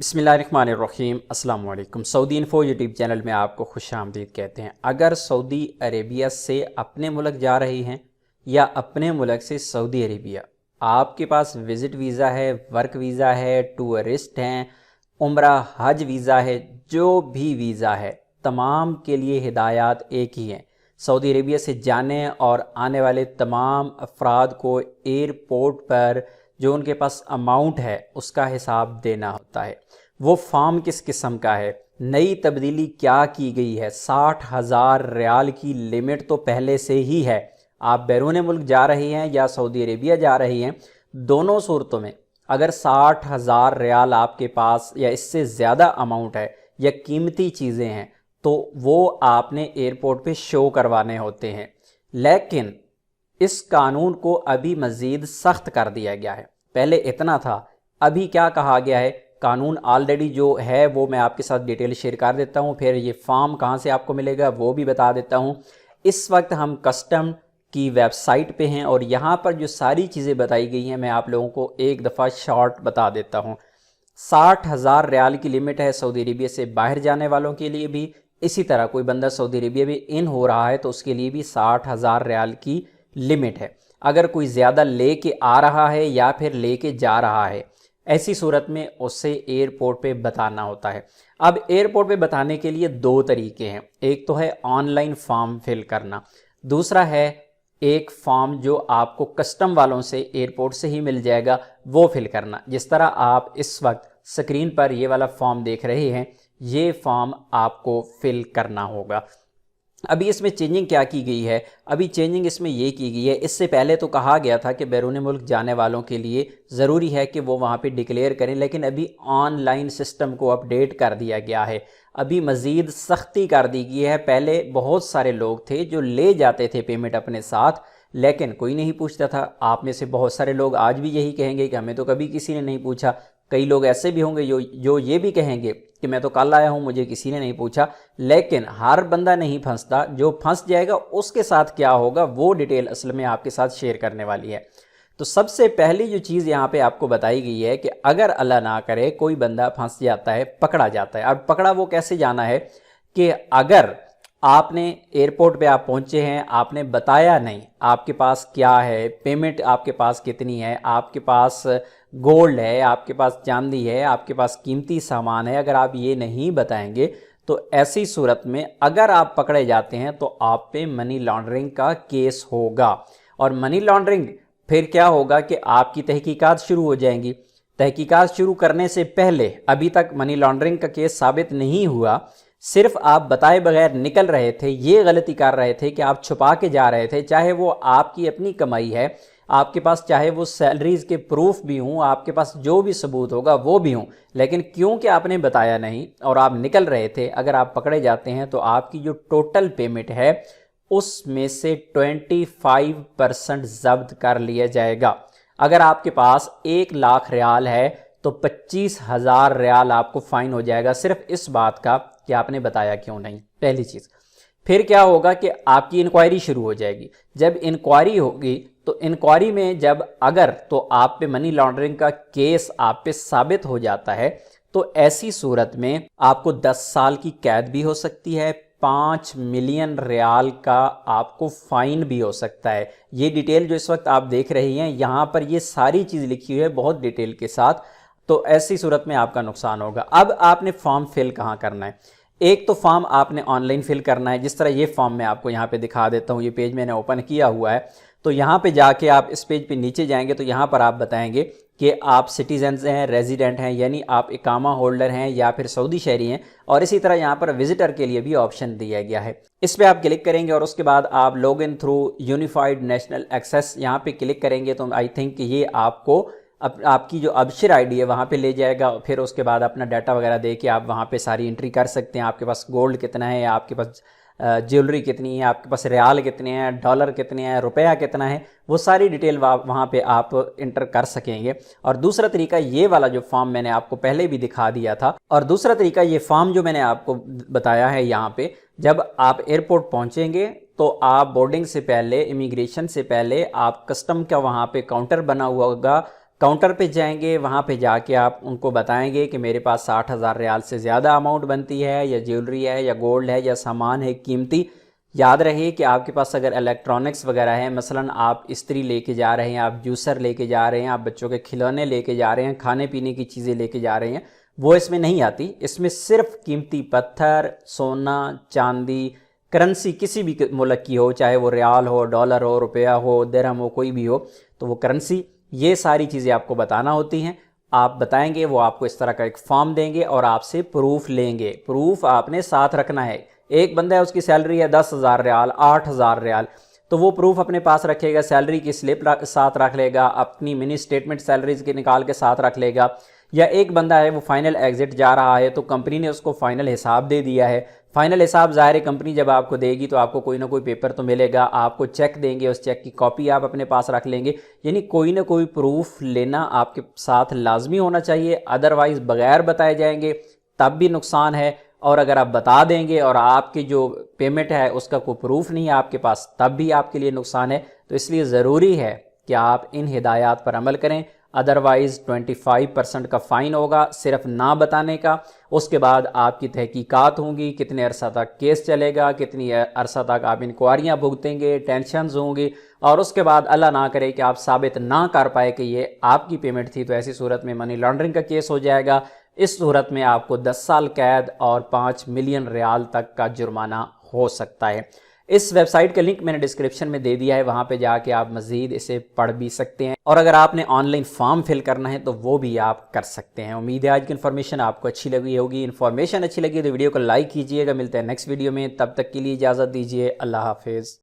बिस्मिल्लाहिर्रहमानिर्रहीम अस्सलाम वालेकुम। सऊदी इन्फो यूट्यूब चैनल में आपको खुशामदीद कहते हैं। अगर सऊदी अरेबिया से अपने मुल्क जा रही हैं या अपने मुल्क से सऊदी अरेबिया, आपके पास विज़िट वीज़ा है, वर्क वीज़ा है, टूरिस्ट हैं, उम्रा हज वीज़ा है, जो भी वीज़ा है तमाम के लिए हिदायत एक ही हैं। सऊदी अरेबिया से जाने और आने वाले तमाम अफराद को एयरपोर्ट पर जो उनके पास अमाउंट है उसका हिसाब देना होता है। वो फॉर्म किस किस्म का है, नई तब्दीली क्या की गई है। 60,000 रियाल की लिमिट तो पहले से ही है। आप बैरून मुल्क जा रही हैं या सऊदी अरेबिया जा रही हैं, दोनों सूरतों में अगर 60,000 रियाल आपके पास या इससे ज़्यादा अमाउंट है या कीमती चीज़ें हैं तो वो आपने एयरपोर्ट पे शो करवाने होते हैं। लेकिन इस कानून को अभी मज़ीद सख्त कर दिया गया है। पहले इतना था, अभी क्या कहा गया है, कानून ऑलरेडी जो है वो मैं आपके साथ डिटेल शेयर कर देता हूँ। फिर ये फॉर्म कहाँ से आपको मिलेगा वो भी बता देता हूँ। इस वक्त हम कस्टम की वेबसाइट पे हैं और यहाँ पर जो सारी चीज़ें बताई गई हैं मैं आप लोगों को एक दफ़ा शॉर्ट बता देता हूँ। 60,000 रियाल की लिमिट है सऊदी अरेबिया से बाहर जाने वालों के लिए भी। इसी तरह कोई बंदा सऊदी अरेबिया में इन हो रहा है तो उसके लिए भी 60,000 रियाल की लिमिट है। अगर कोई ज़्यादा लेके आ रहा है या फिर लेके जा रहा है, ऐसी सूरत में उसे एयरपोर्ट पे बताना होता है। अब एयरपोर्ट पे बताने के लिए दो तरीके हैं। एक तो है ऑनलाइन फॉर्म फिल करना, दूसरा है एक फॉर्म जो आपको कस्टम वालों से एयरपोर्ट से ही मिल जाएगा वो फिल करना। जिस तरह आप इस वक्त स्क्रीन पर ये वाला फॉर्म देख रहे हैं, ये फॉर्म आपको फिल करना होगा। अभी इसमें चेंजिंग क्या की गई है, अभी चेंजिंग इसमें ये की गई है, इससे पहले तो कहा गया था कि बैरून मुल्क जाने वालों के लिए ज़रूरी है कि वो वहाँ पे डिक्लेयर करें, लेकिन अभी ऑनलाइन सिस्टम को अपडेट कर दिया गया है। अभी मज़ीद सख्ती कर दी गई है। पहले बहुत सारे लोग थे जो ले जाते थे पेमेंट अपने साथ, लेकिन कोई नहीं पूछता था। आप में से बहुत सारे लोग आज भी यही कहेंगे कि हमें तो कभी किसी ने नहीं पूछा। कई लोग ऐसे भी होंगे जो ये भी कहेंगे कि मैं तो कल आया हूँ, मुझे किसी ने नहीं पूछा। लेकिन हर बंदा नहीं फंसता, जो फंस जाएगा उसके साथ क्या होगा वो डिटेल असल में आपके साथ शेयर करने वाली है। तो सबसे पहली जो चीज़ यहाँ पे आपको बताई गई है कि अगर अल्लाह ना करे कोई बंदा फंस जाता है, पकड़ा जाता है। अब पकड़ा वो कैसे जाना है कि अगर आपने एयरपोर्ट पे आप पहुंचे हैं, आपने बताया नहीं आपके पास क्या है, पेमेंट आपके पास कितनी है, आपके पास गोल्ड है, आपके पास चांदी है, आपके पास कीमती सामान है, अगर आप ये नहीं बताएंगे तो ऐसी सूरत में अगर आप पकड़े जाते हैं तो आप पे मनी लॉन्ड्रिंग का केस होगा। और मनी लॉन्ड्रिंग फिर क्या होगा कि आपकी तहकीकात शुरू हो जाएंगी। तहकीकात शुरू करने से पहले अभी तक मनी लॉन्ड्रिंग का केस साबित नहीं हुआ, सिर्फ आप बताए बगैर निकल रहे थे, ये गलती कर रहे थे कि आप छुपा के जा रहे थे, चाहे वो आपकी अपनी कमाई है, आपके पास चाहे वो सैलरीज के प्रूफ भी हों, आपके पास जो भी सबूत होगा वो भी हों, लेकिन क्योंकि आपने बताया नहीं और आप निकल रहे थे, अगर आप पकड़े जाते हैं तो आपकी जो टोटल पेमेंट है उसमें से 25% जब्त कर लिया जाएगा। अगर आपके पास 1,00,000 रियाल है तो 25,000 रियाल आपको फाइन हो जाएगा, सिर्फ इस बात का कि आपने बताया क्यों नहीं। पहली चीज़। फिर क्या होगा कि आपकी इंक्वायरी शुरू हो जाएगी। जब इंक्वायरी होगी तो इंक्वायरी में जब अगर तो आप पे मनी लॉन्ड्रिंग का केस आप पे साबित हो जाता है तो ऐसी सूरत में आपको 10 साल की कैद भी हो सकती है, 5 मिलियन रियाल का आपको फाइन भी हो सकता है। ये डिटेल जो इस वक्त आप देख रही हैं यहाँ पर ये सारी चीज़ लिखी हुई है बहुत डिटेल के साथ। तो ऐसी सूरत में आपका नुकसान होगा। अब आपने फॉर्म फिल कहाँ करना है? एक तो फॉर्म आपने ऑनलाइन फिल करना है। जिस तरह ये फॉर्म मैं आपको यहाँ पे दिखा देता हूँ, ये पेज मैंने ओपन किया हुआ है। तो यहाँ पे जाके आप इस पेज पे नीचे जाएंगे तो यहाँ पर आप बताएंगे कि आप सिटीजन्स हैं, रेजिडेंट हैं, यानी आप इकामा होल्डर हैं या फिर सऊदी शहरी हैं। और इसी तरह यहाँ पर विजिटर के लिए भी ऑप्शन दिया गया है। इस पर आप क्लिक करेंगे और उसके बाद आप log in through unified national access यहाँ पे क्लिक करेंगे तो आई थिंक ये आपको आपकी जो अबशर आईडी है वहाँ पे ले जाएगा। फिर उसके बाद अपना डाटा वगैरह दे के आप वहाँ पे सारी एंट्री कर सकते हैं। आपके पास गोल्ड कितना है, आपके पास ज्वेलरी कितनी है, आपके पास रियाल कितने हैं, डॉलर कितने हैं, रुपया कितना है, वो सारी डिटेल वहाँ पे आप इंटर कर सकेंगे। और दूसरा तरीका ये वाला जो फॉर्म मैंने आपको पहले भी दिखा दिया था, और दूसरा तरीका ये फॉर्म जो मैंने आपको बताया है यहाँ पे, जब आप एयरपोर्ट पहुँचेंगे तो आप बोर्डिंग से पहले, इमिग्रेशन से पहले आप कस्टम का वहाँ पे काउंटर बना हुआ होगा, काउंटर पे जाएंगे, वहाँ पे जाके आप उनको बताएंगे कि मेरे पास 60,000 रियाल से ज़्यादा अमाउंट बनती है, या ज्वेलरी है, या गोल्ड है, या सामान है कीमती। याद रहे कि आपके पास अगर इलेक्ट्रॉनिक्स वगैरह है, मसलन आप इस्त्री लेके जा रहे हैं, आप जूसर लेके जा रहे हैं, आप बच्चों के खिलौने लेके जा रहे हैं, खाने पीने की चीज़ें लेके जा रहे हैं, वो इसमें नहीं आती। इसमें सिर्फ कीमती पत्थर, सोना, चांदी, करेंसी किसी भी मुल्क की हो, चाहे वो रियाल हो, डॉलर हो, रुपया हो, दिरहम हो, कोई भी हो, तो वो करेंसी, ये सारी चीज़ें आपको बताना होती हैं। आप बताएंगे, वो आपको इस तरह का एक फॉर्म देंगे और आपसे प्रूफ लेंगे। प्रूफ आपने साथ रखना है। एक बंदा है, उसकी सैलरी है 10,000 रियाल, 8,000 रियाल, तो वो प्रूफ अपने पास रखेगा, सैलरी की स्लिप साथ रख लेगा, अपनी मिनी स्टेटमेंट सैलरीज के निकाल के साथ रख लेगा। या एक बंदा है, वो फाइनल एग्जिट जा रहा है, तो कंपनी ने उसको फाइनल हिसाब दे दिया है। फाइनल हिसाब ज़ाहिर है कंपनी जब आपको देगी तो आपको कोई ना कोई पेपर तो मिलेगा, आपको चेक देंगे, उस चेक की कॉपी आप अपने पास रख लेंगे। यानी कोई ना कोई प्रूफ लेना आपके साथ लाजमी होना चाहिए, अदरवाइज़ बगैर बताए जाएंगे तब भी नुकसान है, और अगर आप बता देंगे और आपकी जो पेमेंट है उसका कोई प्रूफ नहीं है आपके पास, तब भी आपके लिए नुकसान है। तो इसलिए ज़रूरी है कि आप इन हिदायत पर अमल करें, अदरवाइज़ 25% का फ़ाइन होगा सिर्फ ना बताने का। उसके बाद आपकी तहकीकात होंगी, कितने अरसा तक केस चलेगा, कितनी अरसा तक आप इंक्वायरियाँ भुगतेंगे, टेंशन्स होंगी, और उसके बाद अल्लाह ना करे कि आप साबित ना कर पाए कि ये आपकी पेमेंट थी, तो ऐसी सूरत में मनी लॉन्ड्रिंग का केस हो जाएगा। इस सूरत में आपको 10 साल कैद और 5 मिलियन रियाल तक का जुर्माना हो सकता है। इस वेबसाइट का लिंक मैंने डिस्क्रिप्शन में दे दिया है, वहाँ पे जाके आप मज़ीद इसे पढ़ भी सकते हैं, और अगर आपने ऑनलाइन फॉर्म फिल करना है तो वो भी आप कर सकते हैं। उम्मीद है आज की इन्फॉर्मेशन आपको अच्छी लगी होगी। इन्फॉर्मेशन अच्छी लगी तो वीडियो को लाइक कीजिएगा। मिलते हैं नेक्स्ट वीडियो में, तब तक के लिए इजाज़त दीजिए। अल्लाह हाफिज़।